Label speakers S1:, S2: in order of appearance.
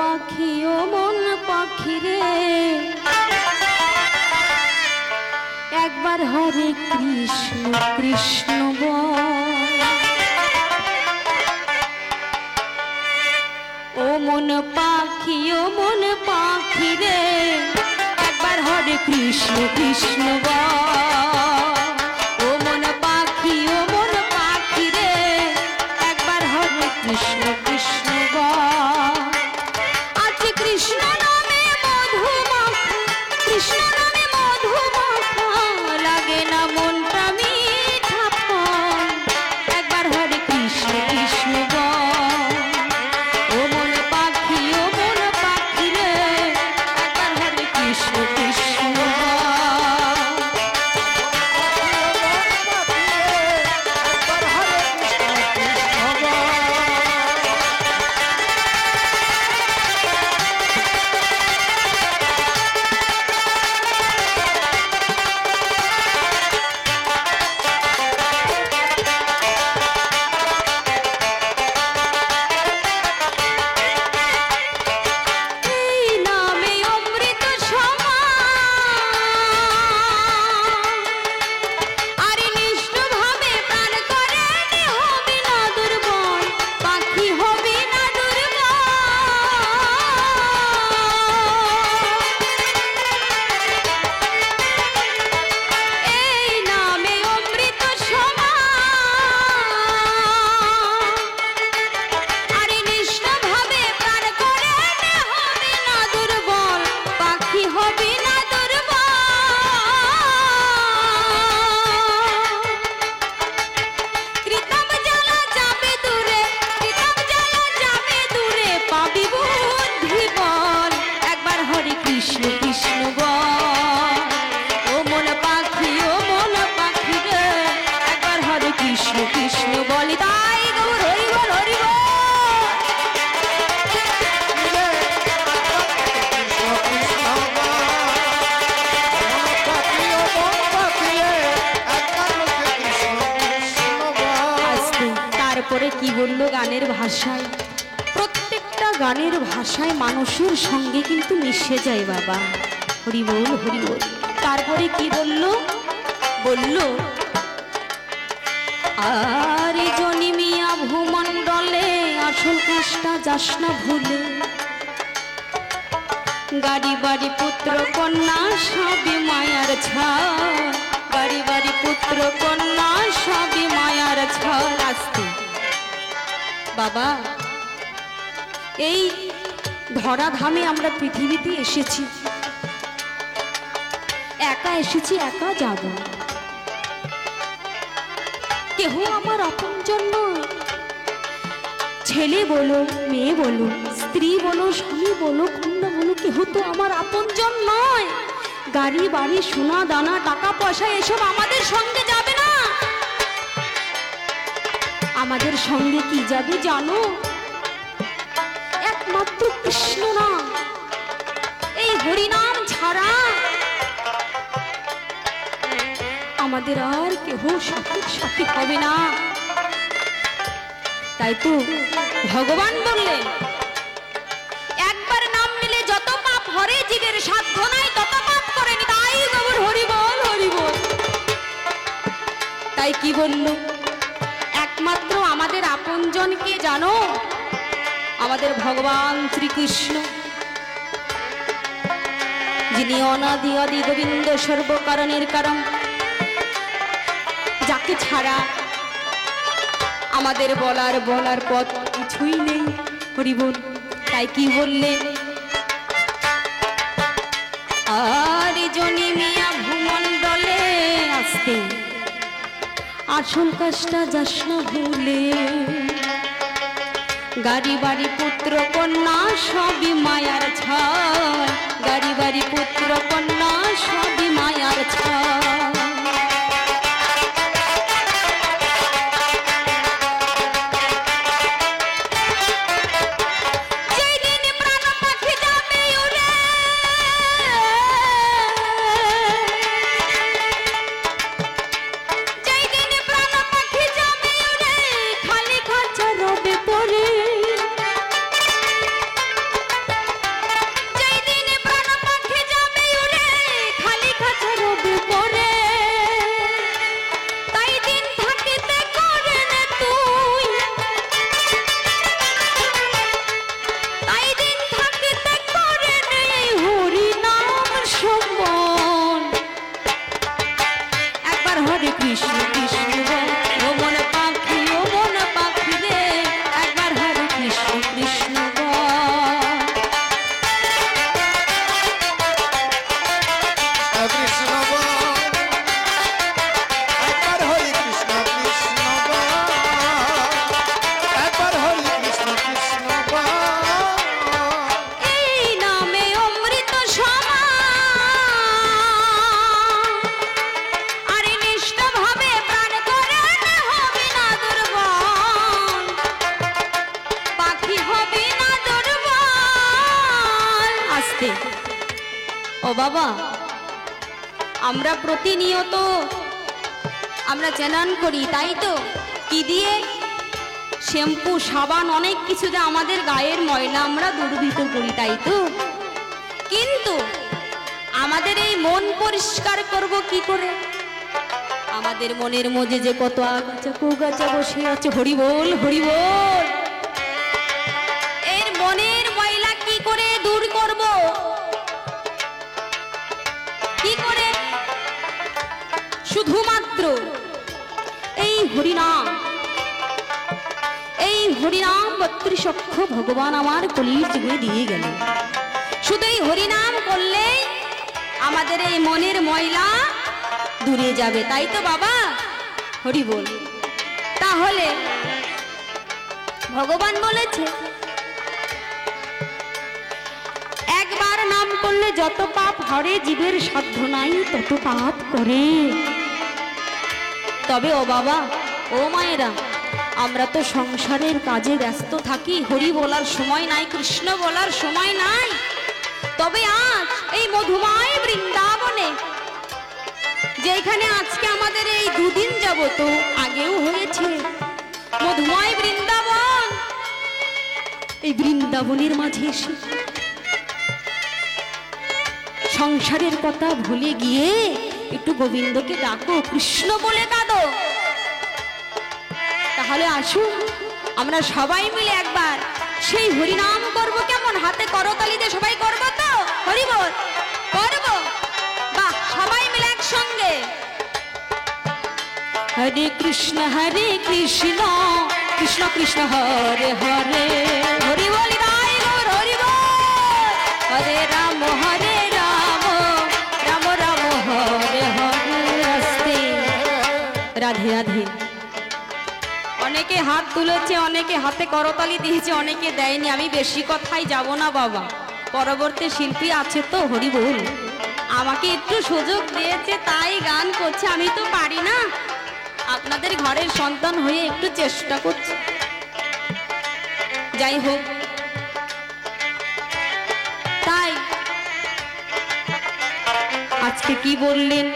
S1: পাখি ও মন পাখি রে একবার হরে কৃষ্ণ কৃষ্ণ বল। ও মন পাখি ও মন পাখি রে একবার হরে কৃষ্ণ কৃষ্ণ বল। ও মন পাখি ও মন পাখি রে একবার হরে কৃষ্ণ কৃষ্ণ বল। আজ কৃষ্ণ নামে মধু মাখা কৃষ্ণ নামে মধু মাখা লাগে না মনটা মিঠা ফল একবার হরে কৃষ্ণ কৃষ্ণ বল। ও মন পাখি ও মন পাখি রে একবার হরে কৃষ্ণ কৃষ্ণ বল। কি বললো গানের ভাষায়? প্রত্যেকটা গানের ভাষায় মানুষের সঙ্গে কিন্তু মিশে যায় বাবা। হরি বল হরি বল। তারপরে কি বললো? বললো আরে জনি মিয়া ভূমণ্ডলে আসল কাজটা যাস না ভুলে। গাড়ি বাড়ি পুত্র কন্যা সবই মায়ার ছাড়। গাড়ি বাড়ি পুত্র কন্যা সবই মায়ার ছাড়। আসতে বাবা এই ধরাধামে আমরা পৃথিবীতে এসেছি, একা এসেছি, একা যাব। কেহ আমার আপনজন নয়। ছেলে বলো, মেয়ে বলো, স্ত্রী বলো, স্বামী বলো, কন্যা বলো, কেহ তো আমার আপনজন নয়। গাড়ি বাড়ি সোনা দানা টাকা পয়সা এসব আমাদের সঙ্গে যাবে না। আমাদের সঙ্গে কি যাবে জানো? একমাত্র কৃষ্ণ নাম, এই হরিনাম ছাড়া আমাদের আর কেহ সাথী হবে না। তাই তো ভগবান বললেন একবার নাম নিলে যত পাপ হরে জীবের সাধ্য নাই তত পাপ করেনি। তাই বাবুর হরি বল হরি বল। তাই কি বলল? একমাত্র আমাদের আপনজনকে জানো? আমাদের ভগবান শ্রীকৃষ্ণ, যিনি অনাদি আদি গোবিন্দ সর্বকারণের কারণ, যাকে ছাড়া আমাদের বলার পথ কিছুই নেই। হরি বল। তাই কি বললেন? আরে জনি মিয়া ভূমণ্ডলে আসতে আসল কাজটা যাস না ভুলে। গাড়ি বাড়ি পুত্র কন্যা সবই মায়ার ছাড়। গাড়ি বাড়ি পুত্র কন্যা সবই মায়ার ছাড়। আস্তে। ও বাবা, আমরা প্রতিনিয়ত আমরা চান করি, তাই তো? কি দিয়ে? শ্যাম্পু, সাবান, অনেক কিছু দিয়ে আমাদের গায়ের ময়লা আমরা দুর্বৃত করি, তাই তো? কিন্তু আমাদের এই মন পরিষ্কার করব কি করে? আমাদের মনের মধ্যে যে কত আগাছা কুগাছা বসে আছে, হরি বল হরি বল, এর মনের ময়লা কি করে দূর করব? কি করে? শুধুমাত্র এই হরিনাম, এই হরিনাম 32 অক্ষ ভগবান আমার কলির যুগে দিয়ে গেল। শুধু এই হরিনাম করলে আমাদের এই মনের ময়লা দূরে যাবে, তাই তো বাবা? হরি বল। তাহলে ভগবান বলেছে একবার নাম করলে যত পাপ হরে, জীবের সাধ্য নাই তত পাপ করে। তবে ও বাবা, ও মায়েরা, আমরা তো সংসারের কাজে ব্যস্ত থাকি, হরি বলার সময় নাই, কৃষ্ণ বলার সময় নাই। তবে আজ এই মধুময় বৃন্দাবনে, যেখানে আজকে আমাদের এই দুদিন যাবত, আগেও হয়েছে মধুময় বৃন্দাবন, এই বৃন্দাবনের মাঝে এসে সংসারের কথা ভুলে গিয়ে একটু গোবিন্দকে ডাকো, কৃষ্ণ বলে কাঁদো। তাহলে আসুন আমরা সবাই মিলে একবার সেই হরিনাম করব। কেমন? হাতে করতালি দিয়ে সবাই করবো তো? হরি বল করব? বাহ, সবাই মিলে একসঙ্গে। হরে কৃষ্ণ কৃষ্ণ কৃষ্ণ হরে হরে, হরি বল হরি বল, হরে রাম রাম রাম হরে হরে। আস্তে। রাধে রাধে। অনেকে হাত তুলেছে, অনেকে হাতে করতালি দিয়েছে, অনেকে দেয়নি। আমি বেশি কথাই যাব না বাবা, পরবর্তী শিল্পী আছে তো। হরি বল। আমাকে একটু সুযোগ দিয়েছে তাই গান করছে, আমি তো পারি না। আপনাদের ঘরের সন্তান হয়ে একটু চেষ্টা করছি। যাই হোক, তাই আজকে কি বললেন?